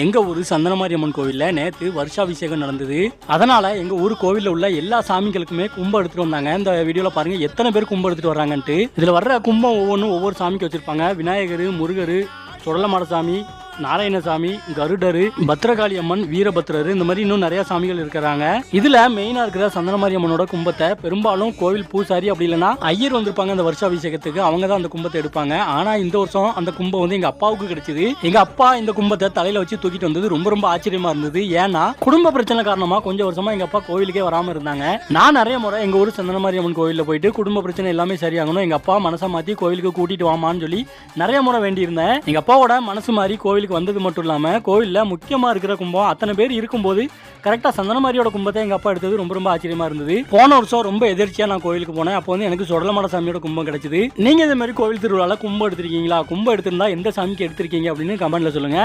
எங்க ஊர் சந்தனமாரியம்மன் கோவில்ல நேத்து வருஷாபிஷேகம் நடந்தது. அதனால எங்க ஊர் கோவில்ல உள்ள எல்லா சாமிகளுக்குமே கும்பம் எடுத்துட்டு வந்தாங்க. இந்த வீடியோல பாருங்க எத்தனை பேர் கும்பம் எடுத்துட்டு வர்றாங்கன்ட்டு. இதுல வர்ற கும்பம் ஒவ்வொன்றும் ஒவ்வொரு சாமிக்கு வச்சிருப்பாங்க. விநாயகர், முருகர், சுடலமாடசாமி, நாராயணசாமி, கருடரு, பத்ரகாளி அம்மன், வீரபத்ரர், இந்த மாதிரி இன்னும் நிறைய சாமிகள் இருக்கிறாங்க. இதுல மெயினா இருக்கிற சந்தனமாரியம்மனோட கும்பத்தை பெரும்பாலும் கோவில் பூசாரி அப்படி இல்லைன்னா ஐயர் வந்திருப்பாங்க அந்த வருஷாபிஷேகத்துக்கு. அவங்க தான் அந்த கும்பத்தை எடுப்பாங்க. ஆனா இந்த வருஷம் அந்த கும்பம் வந்து எங்க அப்பாவுக்கு கிடைச்சது. எங்க அப்பா இந்த கும்பத்தை தலையில வச்சு தூக்கிட்டு வந்தது ரொம்ப ரொம்ப ஆச்சரியமா இருந்தது. ஏன்னா குடும்ப பிரச்சனை காரணமா கொஞ்சம் வருஷமா எங்க அப்பா கோவிலுக்கே வராம இருந்தாங்க. நான் நிறைய முறை எங்க ஊர் சந்தனமாரியம்மன் கோவில்ல போயிட்டு குடும்ப பிரச்சனை எல்லாமே சரியாகணும், எங்க அப்பா மனசை மாத்தி கோவிலுக்கு கூட்டிட்டு வாமான்னு சொல்லி நிறைய முறை வேண்டி இருந்தேன். எங்க அப்பாவோட மனசு மாறி கோவிலுக்கு வந்தது மட்டும் இல்லாம கோவில்ல முக்கியமா இருக்கிற கும்பம் அத்தனை பேர் இருக்கும்போது கரெக்டா சந்தனமாரியோட கும்பத்தை எங்க அப்பா எடுத்தது ரொம்ப ரொம்ப ஆச்சரியமா இருந்தது. போன வருஷம் ரொம்ப எதிர்ச்சியா நான் கோவிலுக்கு போனேன். அப்போ வந்து எனக்கு சுடலமாட சாமியோட கும்பம் கிடைச்சது. நீங்க இந்த மாதிரி கோவில் திருவிழால கும்பம் எடுத்திருக்கீங்களா? கும்பம் எடுத்திருந்தா எந்த சாமிக்கு எடுத்திருக்கீங்க அப்படின்னு கமெண்ட்ல சொல்லுங்க.